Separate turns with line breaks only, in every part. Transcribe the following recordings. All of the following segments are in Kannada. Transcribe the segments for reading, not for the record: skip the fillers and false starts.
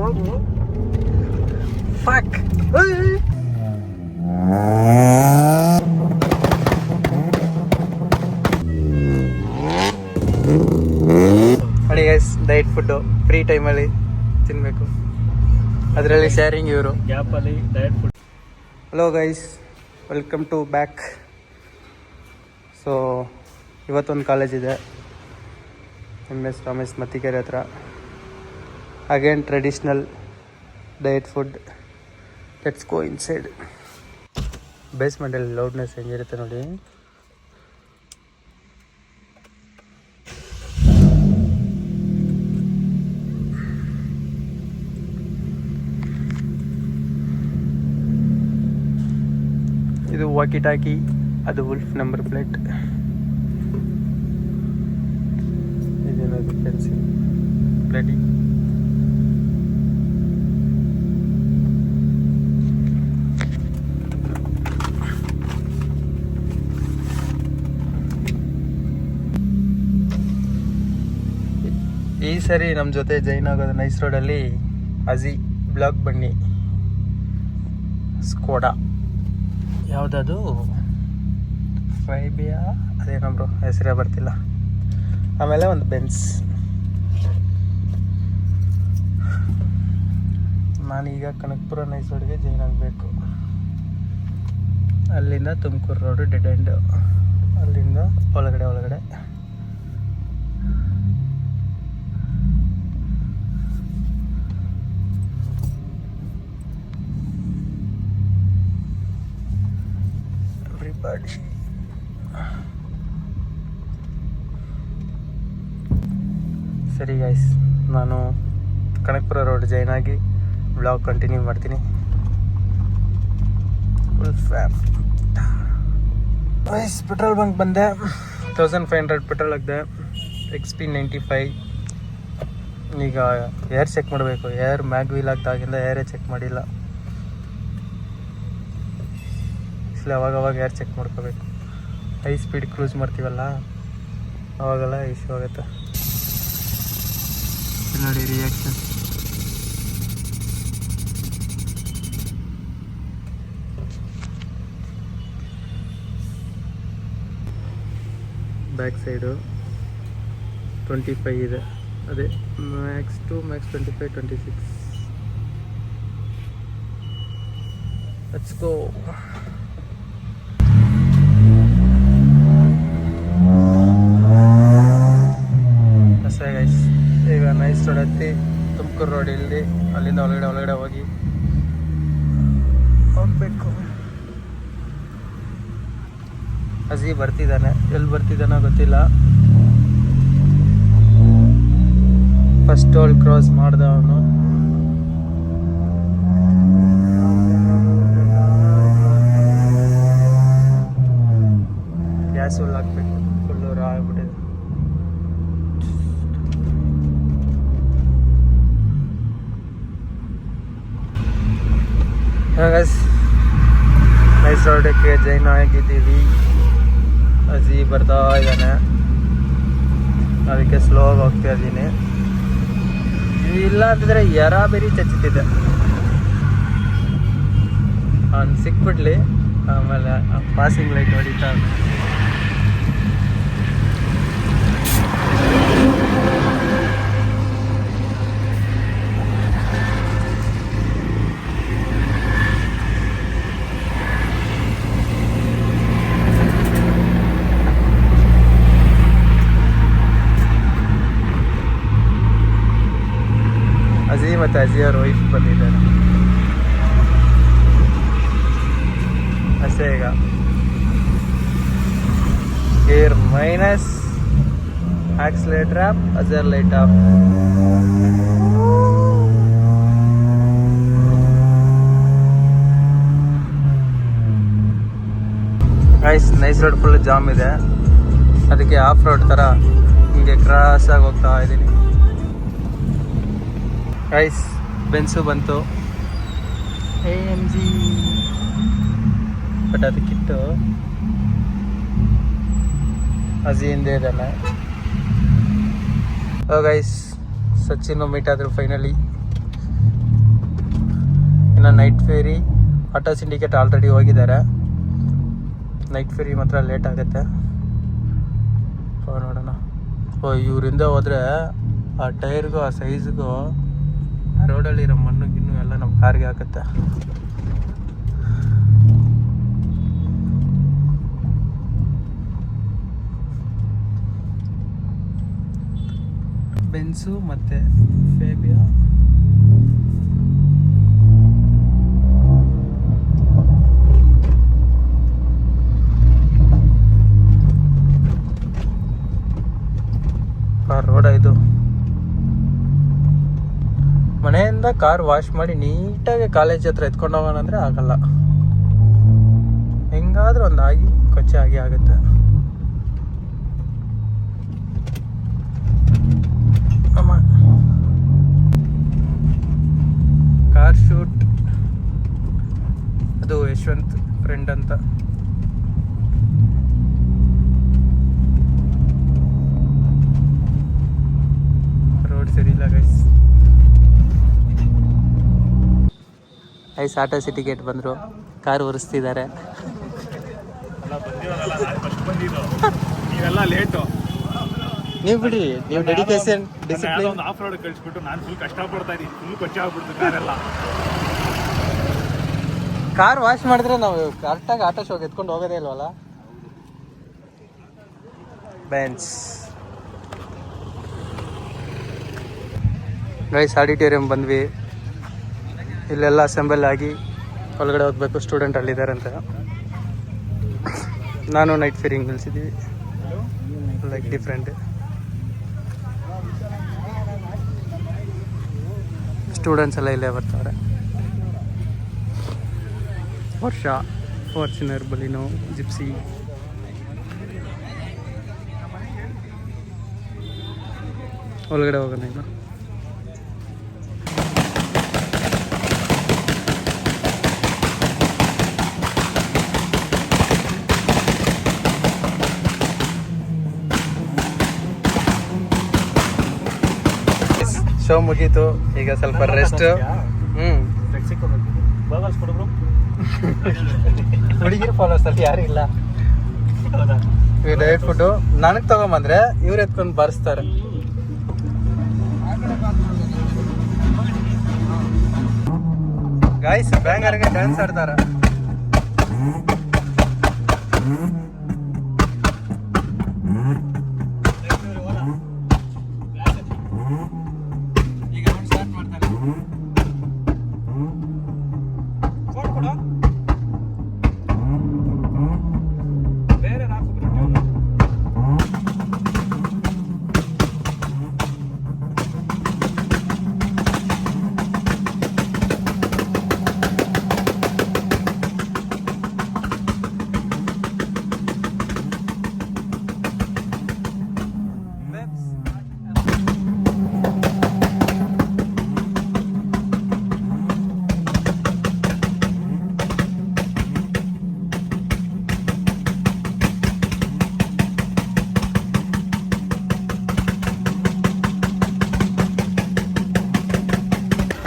ಹೋಗು. ಫಕ್. ನೋಡಿ ಗೈಸ್, ಡಯಟ್ ಫುಡ್ಡು ಫ್ರೀ ಟೈಮಲ್ಲಿ ತಿನ್ನಬೇಕು, ಅದರಲ್ಲಿ ಶೇರಿಂಗ್ ಇವರು
ಗ್ಯಾಪಲ್ಲಿ diet food.
Hello guys, welcome to back. So ಇವತ್ತೊಂದು ಕಾಲೇಜ್ ಇದೆ, MS ರಾಮೇಶ್ ಮತ್ತಿಕೆರೆ ಹತ್ರ. Again traditional diet food. Let's go inside. ಬೇಸ್ಮೆಂಟಲ್ಲಿ ಲೌಡ್ನೆಸ್ ಹೆಂಗಿರುತ್ತೆ ನೋಡಿ. ಇದು ವಾಕಿ ಟಾಕಿ, ಅದು ವುಲ್ಫ್ ನಂಬರ್ ಪ್ಲೇಟ್. ಇದೇನದು ಪೆನ್ಸಿಲ್ ಪ್ಲೇಟಿ. ಈ ಸರಿ ನಮ್ಮ ಜೊತೆ ಜೈನ್ ಆಗೋದು ನೈಸ್ ರೋಡಲ್ಲಿ ಅಜಿ ಬ್ಲಾಕ್ ಬನ್ನಿ ಸ್ಕೋಡಾ, ಯಾವುದದು ಫೈಬಿಯಾ, ಅದೇನಬ್ರು ಹೆಸರೇ ಬರ್ತಿಲ್ಲ. ಆಮೇಲೆ ಒಂದು ಬೆನ್ಸ್. ನಾನೀಗ ಕನಕಪುರ ನೈಸ್ ರೋಡ್ಗೆ ಜೈನ್ ಆಗಬೇಕು. ಅಲ್ಲಿಂದ ತುಮಕೂರು ರೋಡು ಡೆಡ್ ಎಂಡ್, ಅಲ್ಲಿಂದ ಒಳಗಡೆ everybody. ಸರಿ ಗೈಸ್, ನಾನು ಕನಕಪುರ ರೋಡ್ ಜೈನ್ ಆಗಿ ಬ್ಲಾಗ್ ಕಂಟಿನ್ಯೂ ಮಾಡ್ತೀನಿ. Full fam guys. Petrol bunk ಬಂದೆ, 1500 ಪೆಟ್ರೋಲ್ ಹಾಕಿದೆ. XP 95. ಈಗ ಏರ್ ಚೆಕ್ ಮಾಡಬೇಕು. ಏರ್ ಮ್ಯಾಗ್ ವೀಲ್ ಹಾಕಿದಾಗಿಂದ ಏರೇ ಚೆಕ್ ಮಾಡಿಲ್ಲ. ಅವಾಗವಾಗ ಏರ್ ಚೆಕ್ ಮಾಡ್ಕೋಬೇಕು. ಹೈ ಸ್ಪೀಡ್ ಕ್ರೂಸ್ ಮಾಡ್ತೀವಲ್ಲ, ಅವಾಗೆಲ್ಲ ಇಶ್ಯೂ ಆಗುತ್ತೆ ನೋಡಿ. ರಿಯಾಕ್ಷನ್ ಬ್ಯಾಕ್ ಸೈಡು 25 ಇದೆ, ಅದೇ ಮ್ಯಾಕ್ಸ್ 25, 26. Let's go. ಈಗ ನೈಸ್ ರೋಡ್ ಹತ್ತಿ ತುಮಕೂರು ರೋಡ್ ಇಲ್ಲಿ, ಅಲ್ಲಿಂದ ಒಳಗಡೆ ಹೋಗ್ಬೇಕು. ಅಜಿ ಬರ್ತಿದ್ದಾನೆ, ಎಲ್ಲಿ ಬರ್ತಿದ್ದಾನೋ ಗೊತ್ತಿಲ್ಲ. ಫಸ್ಟ್ ಟೋಲ್ ಕ್ರಾಸ್ ಮಾಡ್ದ ಅವನು. ಗ್ಯಾಸ್ ಫುಲ್ ಹಾಕ್ಬೇಕು, ಫುಲ್ಲು ರಾ ಆಗ್ಬಿಟ್ಟಿದೆ. ನೈಸ್ ರೋಡಕ್ಕೆ ಜೈನ್ ಆಗಿದ್ದೀವಿ. ಅಜಿ ಬರ್ತಾ ಇದ್ದಾನೆ, ಅದಕ್ಕೆ ಸ್ಲೋ ಆಗಿ ಹೋಗ್ತಾ ಇದ್ದೀನಿ. ಇಲ್ಲ ಅಂತಂದರೆ ಬೇರೆ ಚಚ್ಚುತ್ತಿದ್ದೆ. ಅವ್ನು ಸಿಕ್ಬಿಡ್ಲಿ, ಆಮೇಲೆ ಪಾಸಿಂಗ್ ಲೈಟ್ ಹೊಡಿತಾ. ಅಜಿ ಮತ್ತು ಅಜಿಯವ್ರ ವೈಫ್ ಬಂದಿದ್ದಾರೆ ಅಷ್ಟೇ. ಈಗ gear minus, accelerator of, Azhar light off. Nice road full jam ಇದೆ, ಅದಕ್ಕೆ ಆಫ್ ರೋಡ್ ಥರ ಹಿಂಗೆ ಕ್ರಾಸ್ ಆಗಿ ಹೋಗ್ತಾ ಇದ್ದೀನಿ. ಗೈಸ್ ಬೆನ್ಸು ಬಂತು, AMG, ಬಟ್ ಅದಕ್ಕಿಟ್ಟು ಅಜಿ ಹಿಂದೆ ಇದ್ದಾನೆ. ಗೈಸ್ ಸಚಿನ್ ಮೀಟ್ ಆದರು finally. Night fairy auto syndicate already ಹೋಗಿದ್ದಾರೆ. ನೈಟ್ ಫೇರಿ ಮಾತ್ರ ಲೇಟ್ ಆಗುತ್ತೆ. ನೋಡೋಣ. ಇವರಿಂದ ಹೋದರೆ ಆ ಟೈರ್ಗೂ ಆ ಸೈಜ್ಗೂ ಆ ರೋಡಲ್ಲಿರೋ ಮಣ್ಣು ಗಿಣ್ಣು ಎಲ್ಲ ನಮ್ಮ ಕಾರ್ಗೆ ಹಾಕುತ್ತೆ. ಬೆನ್ಸು ಮತ್ತು ಫೇಬಿಯಾ ರೋಡ ಇದು. ಮನೆಯಿಂದ ಕಾರ್ ವಾಶ್ ಮಾಡಿ ನೀಟಾಗಿ ಕಾಲೇಜ್ ಹತ್ರ ಎತ್ಕೊಂಡು ಹೋಗೋಣ ಅಂದರೆ ಆಗಲ್ಲ. ಹೆಂಗಾದ್ರೂ ಒಂದು ಆಗಿ ಕೊಚ್ಚೆ ಆಗಿ ಆಗುತ್ತೆ. ಕಾರ್ ಶೂಟ್ ಅದು ಯಶವಂತ್ ಫ್ರೆಂಡ್ ಅಂತ. ರೋಡ್ ಸರಿ ಇಲ್ಲ ಗೈಸ್. ಆಟೋ ಸಿಟಿ ಗೇಟ್ ಬಂದರು, ಕಾರ್ ಒರೆಸ್ತಿದ್ದಾರೆ.
ನೀವೆಲ್ಲ ಲೇಟು.
ನೀವು ಬಿಡಿ, ನೀವು ಡೆಡಿಕೇಶನ್
ಡಿಸಿಪ್ಲಿನ್ ಆಫ್ ರೋಡ್ ಕಳಿಸ್ಬಿಟ್ಟು ನಾನು ಫುಲ್ ಕಷ್ಟಪಡ್ತಾ ಇದ್ದೀನಿ. ಫುಲ್ ಕೊಚ್ಚೆ ಆಗ್ಬಿಡ್ತು ಕಾರೆಲ್ಲ.
ಕಾರ್ ವಾಶ್ ಮಾಡಿದ್ರೆ ನಾವು ಕರೆಕ್ಟಾಗಿ ಆಟೋ ಶೋಗೆ ಎತ್ಕೊಂಡು ಹೋಗೋದೇ ಇಲ್ವಲ್ಲ. ಬೆಂಚ್ ಗೈಸ್, ಆಡಿಟೋರಿಯಂ ಬಂದ್ವಿ. ಇಲ್ಲೆಲ್ಲ ಅಸೆಂಬಲ್ ಆಗಿ ಒಳಗಡೆ ಹೋಗ್ಬೇಕು. ಸ್ಟೂಡೆಂಟ್ ಅಲ್ಲಿದ್ದಾರೆ ಅಂತ. ನಾನು ನೈಟ್ ಫೇರಿಂಗ್ ನಿಲ್ಸಿದ್ದೀವಿ. Like different. ಸ್ಟೂಡೆಂಟ್ಸ್ ಎಲ್ಲ ಇಲ್ಲೇ ಬರ್ತಾರೆ. ವರ್ಷ ಫಾರ್ಚುನರ್, ಬಲಿನೋ, ಜಿಪ್ಸಿ. ಒಳಗಡೆ ಹೋಗೋಣ ಇನ್ನು. ಶೋ ಮುಗೀತು, ಈಗ ಸ್ವಲ್ಪ ರೆಸ್ಟ್. ಹುಡುಗಿರು ಫಾಲೋವರ್ಸ್ ಅಲ್ಲಿ ಯಾರು ಇಲ್ಲ. ಡಯಟ್ ಫುಡ್ ನನಗೆ ತಗೊಂಬಂದ್ರೆ ಇವ್ರು ಎತ್ಕೊಂಡು ಬಾರಿಸ್ತಾರೆ. ಗಾಯ್ಸ್ ಬ್ಯಾಂಗರ್ಗೆ ಡ್ಯಾನ್ಸ್ ಆಡ್ತಾರ.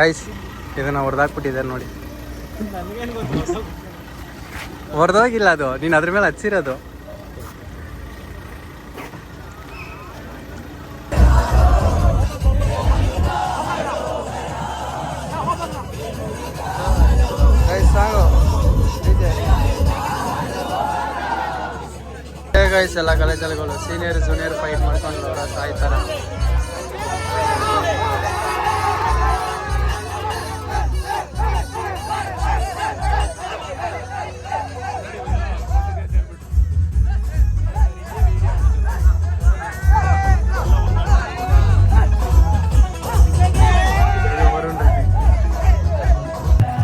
ಗೈಸ್ ಇದನ್ನು ಹೊಡೆದಾಕ್ಬಿಟ್ಟಿದ್ದಾರೆ ನೋಡಿ. ಹೊಡೆದೋಗಿಲ್ಲ, ಅದು ನೀನು ಅದ್ರ ಮೇಲೆ ಹಚ್ಚಿರೋದು. ಗೈಸ್ ಎಲ್ಲ ಕಾಲೇಜಲ್ಲಿಗಳು ಸೀನಿಯರ್ ಜೂನಿಯರ್ ಫೈಟ್ ಮಾಡ್ಕೊಂಡು ಅವರ ಸಾಯ್ತಾರೆ.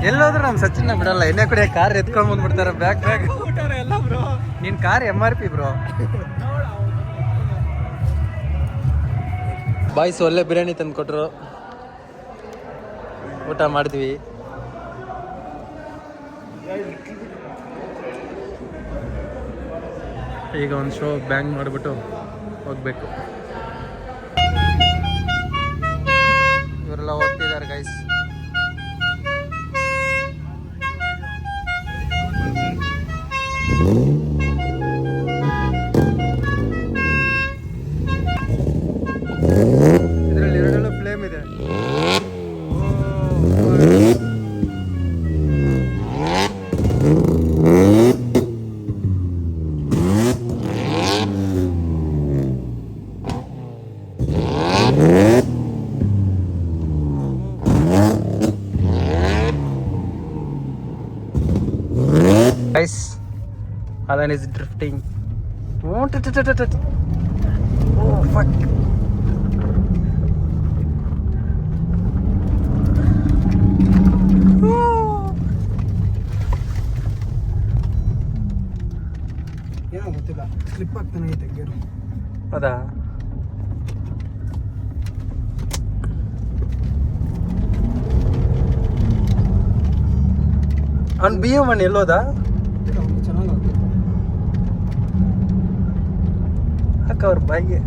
ಎಲ್ಲೋದ್ರೂ ನಮ್ಮ ಸಚಿನ್ನ ಬಿಡಲ್ಲ. ಎಣ್ಣೆ ಕೂಡ ಕಾರ್ ಎತ್ಕೊಂಡು ಬಂದ್ಬಿಡ್ತಾರೆ. ಬ್ಯಾಗ್ ಎಲ್ಲ ಬ್ರೋ. ನಿನ್ ಕಾರ್ MRP ಬ್ರೋ. ಬಾಯ್ಸ್ ಒಳ್ಳೆ ಬಿರಿಯಾನಿ ತಂದು ಕೊಟ್ರು, ಊಟ ಮಾಡಿದ್ವಿ. ಈಗ ಒಂದು ಶೋ ಬ್ಯಾಂಗ್ ಮಾಡಿಬಿಟ್ಟು ಹೋಗ್ಬೇಕು. ಇವರೆಲ್ಲ ಹೋಗ್ತಿದ್ದಾರೆ ಗೈಸ್. ಇದರಲ್ಲಿ ಎರಡೆಲ್ಲ ಫ್ಲೇಮ್ ಇದೆ. Guys, Alan is drifting. Oh, oh fuck.
ಏನೋ ಗೊತ್ತಿಲ್ಲ, ಸ್ಲಿಪ್ ಆಗ್ತಾನೆ ಐತೆ ಗೇರು.
ಹೌದಾ? ಅವ್ನು ಬಿ ಎಮ್ ಅಣ್ಣ ಎಲ್ಲೋದಾ?
ಚೆನ್ನಾಗಿ ಆಗ್ತಿತ್ತು.
ಅಕ್ಕ ಅವ್ರ ಬಾಯಿಗೆ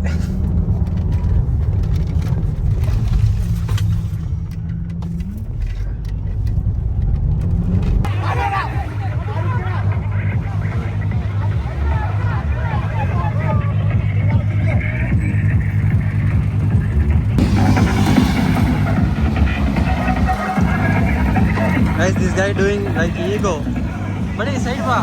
Guys, this guy doing like ego. Buddy, side ba.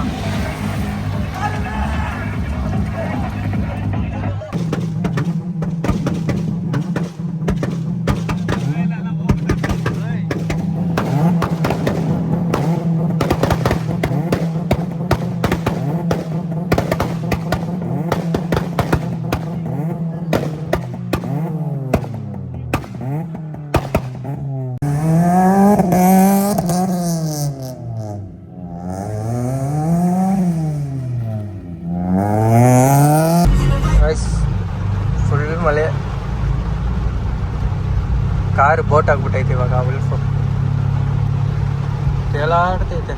Full ಮಳೆ, ಕಾರ್ ಬೋಟ್ ಆಗ್ಬಿಟ್ಟೈತೆ ಇವಾಗ. ಉಲ್ಫು ತೇಲಾಡ್ತೈತೆ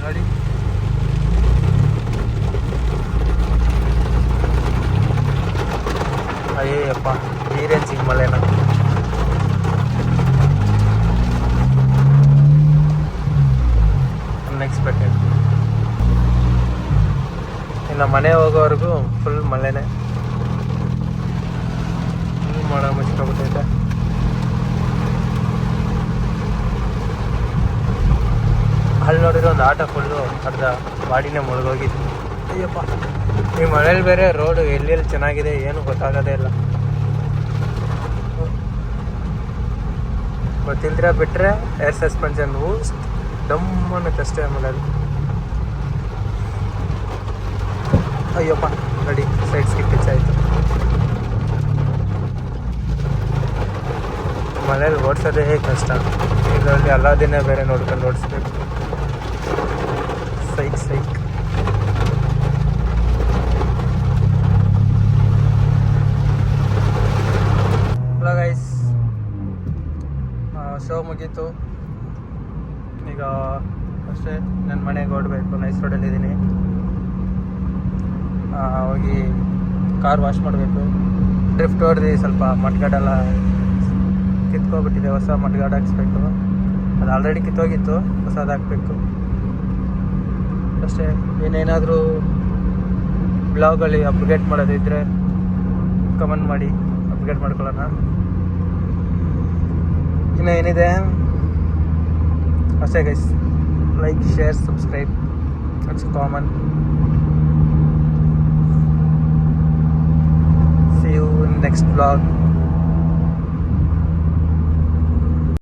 ನೋಡಿ. ಅಯ್ಯಪ್ಪ, ಈ ರೇಂಜಿಗೆ ಮಳೆನ. ಅನ್ಎಕ್ಸ್ಪೆಕ್ಟೆಡ್. ಇನ್ನು ಮನೆ ಹೋಗೋವರೆಗೂ ಫುಲ್ ಮಳೆನೇ. ಫುಲ್ ಮಳೆ ಮುಚ್ಕೊಬಿಟ್ಟೈತೆ. ಅಲ್ಲಿ ನೋಡಿದ್ರೆ ಒಂದು ಆಟೋ ಫುಲ್ಲು ಅರ್ಧ ಬಾಡಿನೇ ಮುಳುಗೋಗಿತ್ತು. ಅಯ್ಯಪ್ಪ, ಈ ಮಳೇಲಿ ಬೇರೆ ರೋಡು ಎಲ್ಲೆಲ್ಲಿ ಚೆನ್ನಾಗಿದೆ ಏನು ಗೊತ್ತಾಗೋದೇ ಇಲ್ಲ. ಗೊತ್ತಿಲ್ದಿರ ಬಿಟ್ಟರೆ ಏರ್ ಸಸ್ಪೆನ್ಷನ್ ಡಮ್ ಅನ್ನೋಕ್ಕಷ್ಟೇ ಆಮೇಲೆ. ಅಯ್ಯಪ್ಪ ಗಾಡಿ ಸೈಡ್ ಸ್ಕಿಪ್ ಆಯಿತು. ಮನೇಲಿ ಓಡಿಸೋದೇ ಕಷ್ಟ. ಇದರಲ್ಲಿ ಎಲ್ಲ ದಿನ ಬೇರೆ ನೋಡ್ಕೊಂಡು ಓಡಿಸ್ಬೇಕು. ಸೈಕ್ ಸೈಕ್. ಹಲೋ ಗೈಸ್, ಶೋ ಮುಗೀತು. ಈಗ ಅಷ್ಟೇ ನನ್ನ ಮನೆಗೆ ಹೊರಡಬೇಕು. ನೈಸ್ ರೋಡಲ್ಲಿದ್ದೀನಿ. ಹೋಗಿ ಕಾರ್ ವಾಶ್ ಮಾಡಬೇಕು. ಡ್ರಿಫ್ಟ್ ಹೊಡೆದು ಸ್ವಲ್ಪ ಮಟ್ಗಾಡೆಲ್ಲ ಕಿತ್ಕೊಬಿಟ್ಟಿದೆ. ಹೊಸ ಮಟ್ಗಾಡ್ ಹಾಕ್ಸ್ಬೇಕು. ಅದು ಆಲ್ರೆಡಿ ಕಿತ್ತೋಗಿತ್ತು, ಹೊಸದು ಹಾಕಬೇಕು ಅಷ್ಟೇ. ಏನೇನಾದರೂ ಬ್ಲಾಗಲ್ಲಿ ಅಪ್ಡೇಟ್ ಮಾಡೋದಿದ್ದರೆ ಕಮೆಂಟ್ ಮಾಡಿ, ಅಪ್ಡೇಟ್ ಮಾಡ್ಕೊಳ್ಳೋಣ. ಇನ್ನು ಏನಿದೆ ಅಷ್ಟೇ guys. Like, share, subscribe, it's common. See you in next vlog.